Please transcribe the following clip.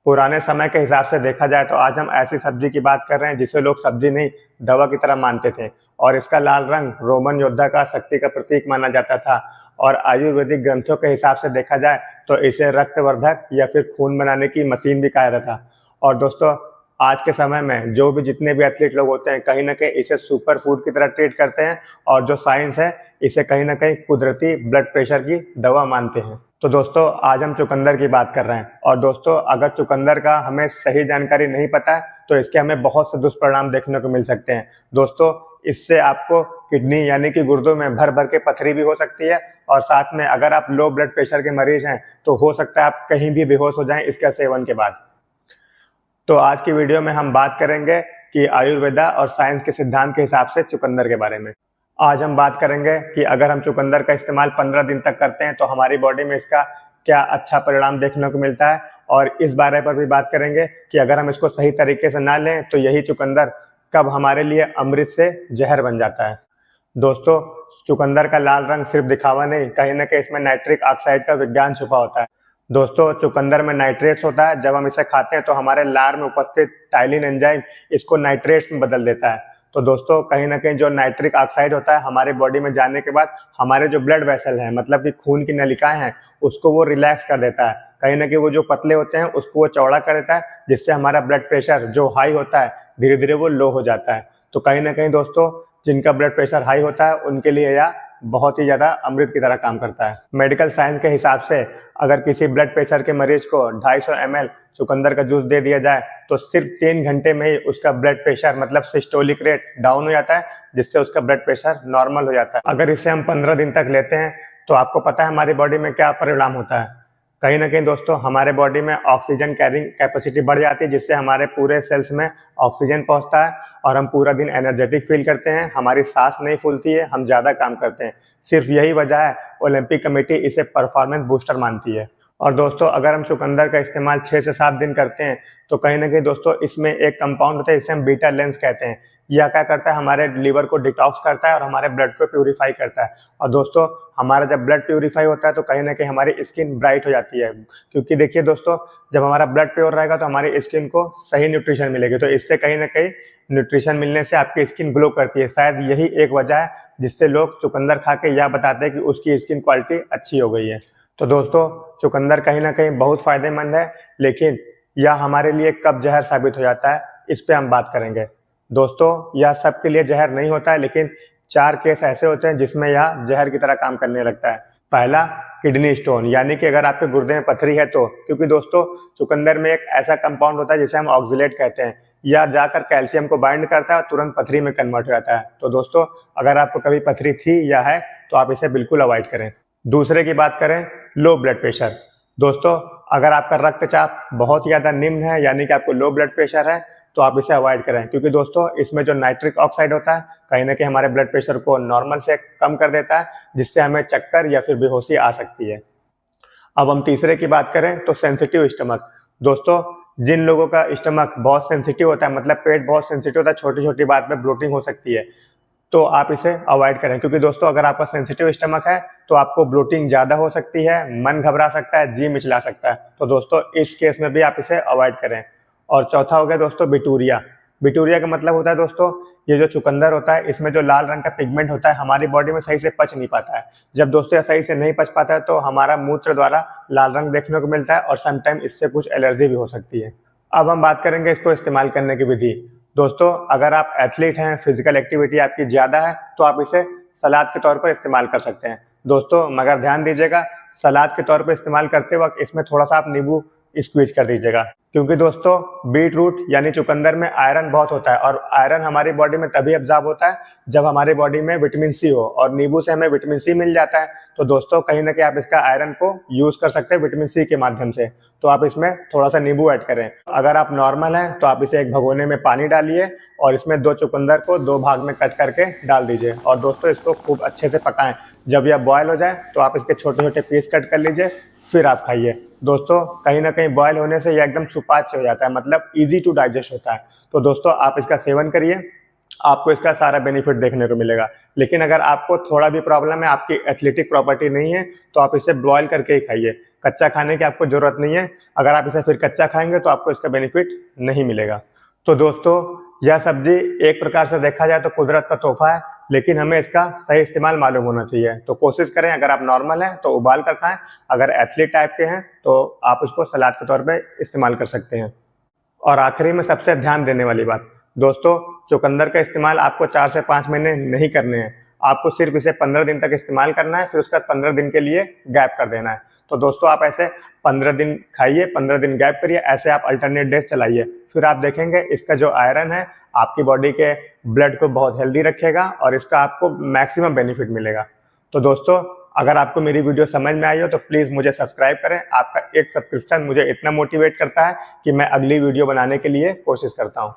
पुराने समय के हिसाब से देखा जाए तो आज हम ऐसी सब्जी की बात कर रहे हैं जिसे लोग सब्जी नहीं दवा की तरह मानते थे। और इसका लाल रंग रोमन योद्धा का शक्ति का प्रतीक माना जाता था। और आयुर्वेदिक ग्रंथों के हिसाब से देखा जाए तो इसे रक्तवर्धक या फिर खून बनाने की मशीन भी कहा जाता था। और दोस्तों, आज के समय में जो भी जितने भी एथलीट लोग होते हैं कहीं ना कहीं इसे सुपर फूड की तरह ट्रीट करते हैं। और जो साइंस है इसे कहीं ना कहीं कुदरती ब्लड प्रेशर की दवा मानते हैं। तो दोस्तों, आज हम चुकंदर की बात कर रहे हैं। और दोस्तों, अगर चुकंदर का हमें सही जानकारी नहीं पता है तो इसके हमें बहुत से दुष्परिणाम देखने को मिल सकते हैं। दोस्तों, इससे आपको किडनी यानी कि गुर्दों में भर भर के पथरी भी हो सकती है। और साथ में अगर आप लो ब्लड प्रेशर के मरीज हैं तो हो सकता है आप कहीं भी बेहोश हो जाएं इसका सेवन के बाद। तो आज की वीडियो में हम बात करेंगे कि आयुर्वेदा और साइंस के सिद्धांत के हिसाब से चुकंदर के बारे में। आज हम बात करेंगे कि अगर हम चुकंदर का इस्तेमाल 15 दिन तक करते हैं तो हमारी बॉडी में इसका क्या अच्छा परिणाम देखने को मिलता है। और इस बारे पर भी बात करेंगे कि अगर हम इसको सही तरीके से ना लें तो यही चुकंदर कब हमारे लिए अमृत से जहर बन जाता है। दोस्तों, चुकंदर का लाल रंग सिर्फ दिखावा नहीं, कहीं ना कहीं इसमें नाइट्रिक ऑक्साइड का विज्ञान छुपा होता है। दोस्तों, चुकंदर में नाइट्रेट्स होता है। जब हम इसे खाते हैं तो हमारे लार में उपस्थित टाइलिन एंजाइम इसको नाइट्रेट्स में बदल देता है। तो दोस्तों, कहीं ना कहीं जो नाइट्रिक ऑक्साइड होता है हमारे बॉडी में जाने के बाद हमारे जो ब्लड वेसल हैं, मतलब कि खून की नलिकाएं हैं, उसको वो रिलैक्स कर देता है। कहीं ना कहीं वो जो पतले होते हैं उसको वो चौड़ा कर देता है, जिससे हमारा ब्लड प्रेशर जो हाई होता है धीरे धीरे वो लो हो जाता है। तो कहीं ना कहीं दोस्तों, जिनका ब्लड प्रेशर हाई होता है उनके लिए यह बहुत ही ज्यादा अमृत की तरह काम करता है। मेडिकल साइंस के हिसाब से अगर किसी ब्लड प्रेशर के मरीज को 250 ml चुकंदर का जूस दे दिया जाए तो सिर्फ 3 घंटे में ही उसका ब्लड प्रेशर मतलब सिस्टोलिक रेट डाउन हो जाता है, जिससे उसका ब्लड प्रेशर नॉर्मल हो जाता है। अगर इसे हम 15 दिन तक लेते हैं तो आपको पता है हमारी बॉडी में क्या परिणाम होता है। कहीं ना कहीं दोस्तों, हमारे बॉडी में ऑक्सीजन कैरिंग कैपेसिटी बढ़ जाती है, जिससे हमारे पूरे सेल्स में ऑक्सीजन पहुंचता है और हम पूरा दिन एनर्जेटिक फील करते हैं। हमारी सांस नहीं फूलती है, हम ज़्यादा काम करते हैं। सिर्फ यही वजह है ओलंपिक कमेटी इसे परफॉर्मेंस बूस्टर मानती है। और दोस्तों, अगर हम चुकंदर का इस्तेमाल 6 से 7 दिन करते हैं तो कहीं ना कहीं दोस्तों इसमें एक कंपाउंड होता है जिसे हम बीटा लेंस कहते हैं। यह क्या करता है, हमारे लिवर को डिटॉक्स करता है और हमारे ब्लड को प्यूरिफाई करता है। और दोस्तों, हमारा जब ब्लड प्यूरिफाई होता है तो कहीं ना कहीं हमारी स्किन ब्राइट हो जाती है। क्योंकि देखिए दोस्तों, जब हमारा ब्लड प्योर रहेगा तो हमारी स्किन को सही न्यूट्रिशन मिलेगी। तो इससे कहीं ना कहीं न्यूट्रिशन मिलने से आपकी स्किन ग्लो करती है। शायद यही एक वजह है जिससे लोग चुकंदर खा के यह बताते हैं कि उसकी स्किन क्वालिटी अच्छी हो गई है। तो दोस्तों, चुकंदर कहीं ना कहीं बहुत फायदेमंद है, लेकिन यह हमारे लिए कब जहर साबित हो जाता है इस पे हम बात करेंगे। दोस्तों, यह सबके लिए जहर नहीं होता है, लेकिन 4 केस ऐसे होते हैं जिसमें यह जहर की तरह काम करने लगता है। पहला, किडनी स्टोन, यानी कि अगर आपके गुर्दे में पथरी है तो। क्योंकि दोस्तों, चुकंदर में एक ऐसा कंपाउंड होता है जिसे हम ऑक्सलेट कहते हैं। यह जाकर कैल्शियम को बाइंड करता है और तुरंत पथरी में कन्वर्ट हो जाता है। तो दोस्तों, अगर आपको कभी पथरी थी या है तो आप इसे बिल्कुल अवॉइड करें। दूसरे की बात करें, लो ब्लड प्रेशर। दोस्तों, अगर आपका रक्तचाप बहुत ज़्यादा निम्न है यानी कि आपको लो ब्लड प्रेशर है तो आप इसे अवॉइड करें। क्योंकि दोस्तों, इसमें जो नाइट्रिक ऑक्साइड होता है कहीं ना कहीं हमारे ब्लड प्रेशर को नॉर्मल से कम कर देता है, जिससे हमें चक्कर या फिर बेहोशी आ सकती है। अब हम तीसरे की बात करें तो सेंसिटिव स्टमक। दोस्तों, जिन लोगों का स्टमक बहुत सेंसिटिव होता है, मतलब पेट बहुत सेंसिटिव होता है, छोटी छोटी बात में ब्लोटिंग हो सकती है, तो आप इसे अवॉइड करें। क्योंकि दोस्तों, अगर आपका सेंसिटिव स्टमक है तो आपको ब्लोटिंग ज़्यादा हो सकती है, मन घबरा सकता है, जी मिचला सकता है। तो दोस्तों, इस केस में भी आप इसे अवॉइड करें। और चौथा हो गया दोस्तों बिटूरिया। बिटूरिया का मतलब होता है दोस्तों, ये जो चुकंदर होता है इसमें जो लाल रंग का पिगमेंट होता है हमारी बॉडी में सही से पच नहीं पाता है। जब दोस्तों यह सही से नहीं पच पाता है तो हमारा मूत्र द्वारा लाल रंग देखने को मिलता है और समटाइम इससे कुछ एलर्जी भी हो सकती है। अब हम बात करेंगे इसको इस्तेमाल करने की विधि। दोस्तों, अगर आप एथलीट हैं, फिजिकल एक्टिविटी आपकी ज़्यादा है तो आप इसे सलाद के तौर पर इस्तेमाल कर सकते हैं। दोस्तों, मगर ध्यान दीजिएगा, सलाद के तौर पर इस्तेमाल करते वक्त इसमें थोड़ा सा आप नींबू स्क्वीज कर दीजिएगा। क्योंकि दोस्तों, बीट रूट यानी चुकंदर में आयरन बहुत होता है और आयरन हमारी बॉडी में तभी अब्जॉर्ब होता है जब हमारी बॉडी में विटामिन सी हो, और नींबू से हमें विटामिन सी मिल जाता है। तो दोस्तों, कहीं ना कहीं आप इसका आयरन को यूज कर सकते हैं विटामिन सी के माध्यम से। तो आप इसमें थोड़ा सा नींबू ऐड करें। अगर आप नॉर्मल हैं तो आप इसे एक भगोने में पानी डालिए और इसमें 2 चुकंदर को 2 भाग में कट करके डाल दीजिए। और दोस्तों, इसको खूब अच्छे से पकाएं। जब यह बॉयल हो जाए तो आप इसके छोटे छोटे पीस कट कर लीजिए, फिर आप खाइए। दोस्तों, कहीं ना कहीं बॉयल होने से यह एकदम सुपाच्य हो जाता है, मतलब इजी टू डाइजेस्ट होता है। तो दोस्तों, आप इसका सेवन करिए, आपको इसका सारा बेनिफिट देखने को मिलेगा। लेकिन अगर आपको थोड़ा भी प्रॉब्लम है, आपकी एथलेटिक प्रॉपर्टी नहीं है, तो आप इसे बॉयल करके ही खाइए। कच्चा खाने की आपको ज़रूरत नहीं है। अगर आप इसे फिर कच्चा खाएँगे तो आपको इसका बेनिफिट नहीं मिलेगा। तो दोस्तों, यह सब्ज़ी एक प्रकार से देखा जाए तो कुदरत का तोहफ़ा है, लेकिन हमें इसका सही इस्तेमाल मालूम होना चाहिए। तो कोशिश करें, अगर आप नॉर्मल हैं तो उबाल कर खाएँ, अगर एथलीट टाइप के हैं तो आप उसको सलाद के तौर पे इस्तेमाल कर सकते हैं। और आखिरी में सबसे ध्यान देने वाली बात, दोस्तों, चुकंदर का इस्तेमाल आपको 4 से 5 महीने नहीं करने हैं। आपको सिर्फ इसे 15 दिन तक इस्तेमाल करना है, फिर उसके बाद 15 दिन के लिए गैप कर देना है। तो दोस्तों, आप ऐसे 15 दिन खाइए, 15 दिन गैप करिए, ऐसे आप अल्टरनेट डेज चलाइए। फिर आप देखेंगे इसका जो आयरन है आपकी बॉडी के ब्लड को बहुत हेल्दी रखेगा और इसका आपको मैक्सिमम बेनिफिट मिलेगा। तो दोस्तों, अगर आपको मेरी वीडियो समझ में आई हो तो प्लीज़ मुझे सब्सक्राइब करें। आपका एक सब्सक्रिप्शन मुझे इतना मोटिवेट करता है कि मैं अगली वीडियो बनाने के लिए कोशिश करता हूँ।